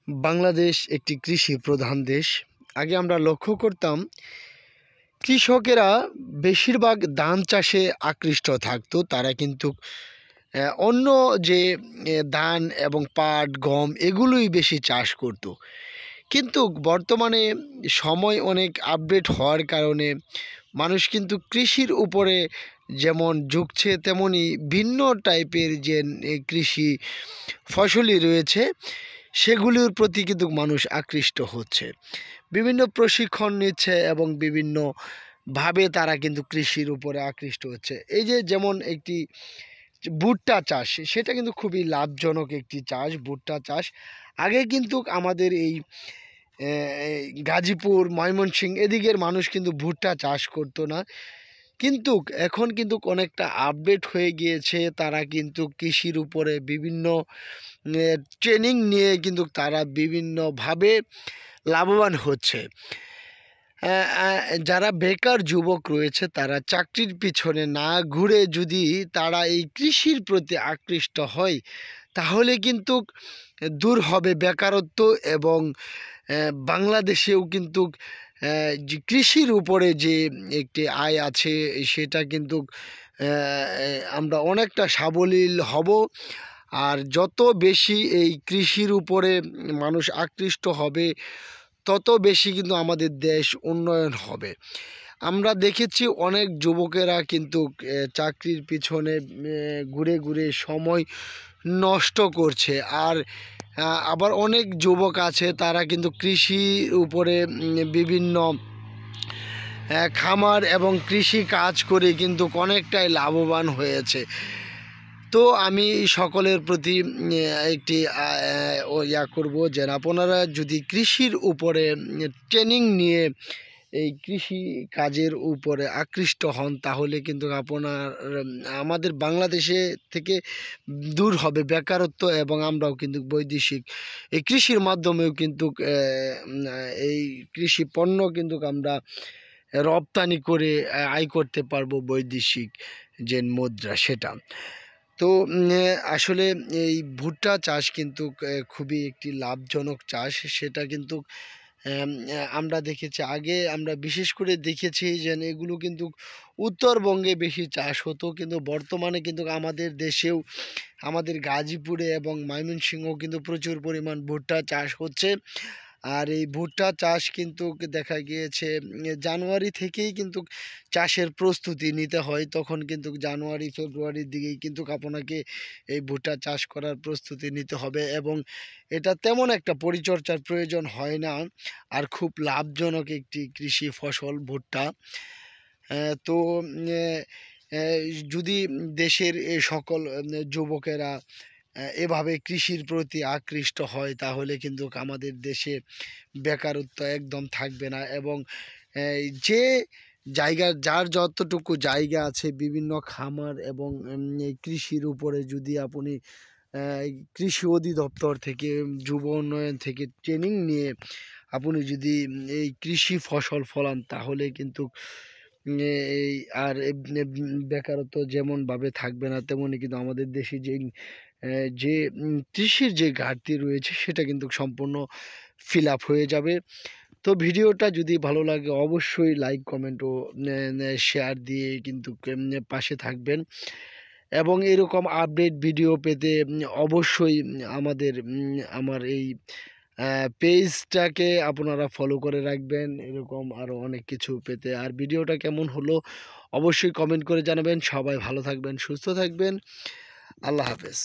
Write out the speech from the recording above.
বাংলাদেশ একটি কৃষি প্রধান দেশ। আগে আমরা লক্ষ্য করতাম কৃষকেরা বেশিরভাগ ধান চাষে আকৃষ্ট থাকতো। তারা কিন্তু অন্য যে ধান এবং পাট, গম এগুলোই বেশি চাষ করত। কিন্তু বর্তমানে সময় অনেক আপডেট হওয়ার কারণে মানুষ কিন্তু কৃষির উপরে যেমন ঝুঁকছে, তেমনি ভিন্ন টাইপের যে কৃষি ফসলই রয়েছে সেগুলির প্রতি কিন্তু মানুষ আকৃষ্ট হচ্ছে, বিভিন্ন প্রশিক্ষণ নিচ্ছে এবং বিভিন্নভাবে তারা কিন্তু কৃষির উপরে আকৃষ্ট হচ্ছে। এই যে যেমন একটি ভুট্টা চাষ, সেটা কিন্তু খুবই লাভজনক একটি চাষ। ভুট্টা চাষ আগে কিন্তু আমাদের এই গাজীপুর, ময়মনসিংহ এদিকের মানুষ কিন্তু ভুট্টা চাষ করতো না, কিন্তু এখন কিন্তু অনেকটা আপডেট হয়ে গিয়েছে। তারা কিন্তু কৃষির উপরে বিভিন্ন ট্রেনিং নিয়ে কিন্তু তারা বিভিন্নভাবে লাভবান হচ্ছে। যারা বেকার যুবক রয়েছে তারা চাকরির পিছনে না ঘুরে যদি তারা এই কৃষির প্রতি আকৃষ্ট হয়, তাহলে কিন্তু দূর হবে বেকারত্ব এবং বাংলাদেশেও কিন্তু যে কৃষির উপরে যে একটি আয় আছে সেটা কিন্তু আমরা অনেকটা সাবলীল হব। আর যত বেশি এই কৃষির উপরে মানুষ আকৃষ্ট হবে, তত বেশি কিন্তু আমাদের দেশ উন্নয়ন হবে। আমরা দেখেছি অনেক যুবকেরা কিন্তু চাকরির পিছনে ঘুরে ঘুরে সময় নষ্ট করছে। আর আবার অনেক যুবক আছে তারা কিন্তু কৃষির উপরে বিভিন্ন খামার এবং কৃষি কাজ করে কিন্তু অনেকটাই লাভবান হয়েছে। তো আমি সকলের প্রতি একটি করব যে আপনারা যদি কৃষির উপরে ট্রেনিং নিয়ে এই কৃষি কাজের উপরে আকৃষ্ট হন, তাহলে কিন্তু আপনার আমাদের বাংলাদেশে থেকে দূর হবে বেকারত্ব এবং আমরাও কিন্তু বৈদেশিক এই কৃষির মাধ্যমেও কিন্তু এই কৃষি পণ্য কিন্তু আমরা রপ্তানি করে আয় করতে পারবো বৈদেশিক যে মুদ্রা সেটা। তো আসলে এই ভুট্টা চাষ কিন্তু খুবই একটি লাভজনক চাষ। সেটা কিন্তু আমরা দেখেছি, আগে আমরা বিশেষ করে দেখেছি যে এগুলো কিন্তু উত্তরবঙ্গে বেশি চাষ হতো, কিন্তু বর্তমানে কিন্তু আমাদের দেশেও, আমাদের গাজীপুরে এবং ময়মনসিংহ কিন্তু প্রচুর পরিমাণ ভুট্টা চাষ হচ্ছে। আর এই ভুট্টা চাষ কিন্তু দেখা গিয়েছে জানুয়ারি থেকেই কিন্তু চাষের প্রস্তুতি নিতে হয়। তখন কিন্তু জানুয়ারি ফেব্রুয়ারির দিকেই কিন্তু আপনাকে এই ভুট্টা চাষ করার প্রস্তুতি নিতে হবে এবং এটা তেমন একটা পরিচর্যার প্রয়োজন হয় না। আর খুব লাভজনক একটি কৃষি ফসল ভুট্টা। তো যদি দেশের সকল যুবকেরা এভাবে কৃষির প্রতি আকৃষ্ট হয়, তাহলে কিন্তু আমাদের দেশে বেকারত্ব একদম থাকবে না। এবং যে জায়গা, যার যতটুকু জায়গা আছে, বিভিন্ন খামার এবং কৃষির উপরে যদি আপনি কৃষি অধিদপ্তর থেকে, যুব উন্নয়ন থেকে ট্রেনিং নিয়ে আপনি যদি এই কৃষি ফসল ফলান, তাহলে কিন্তু এই আর বেকারত্ব যেমনভাবে থাকবে না, তেমনই কিন্তু আমাদের দেশে যে কৃষির যে ঘাটতি রয়েছে সেটা কিন্তু সম্পূর্ণ ফিল আপ হয়ে যাবে। তো ভিডিওটা যদি ভালো লাগে অবশ্যই লাইক, কমেন্ট ও শেয়ার দিয়ে কিন্তু পাশে থাকবেন এবং এরকম আপডেট ভিডিও পেতে অবশ্যই আমার এই পেজটাকে আপনারা ফলো করে রাখবেন, এরকম আরও অনেক কিছু পেতে। আর ভিডিওটা কেমন হলো অবশ্যই কমেন্ট করে জানাবেন। সবাই ভালো থাকবেন, সুস্থ থাকবেন। আল্লাহ হাফেজ।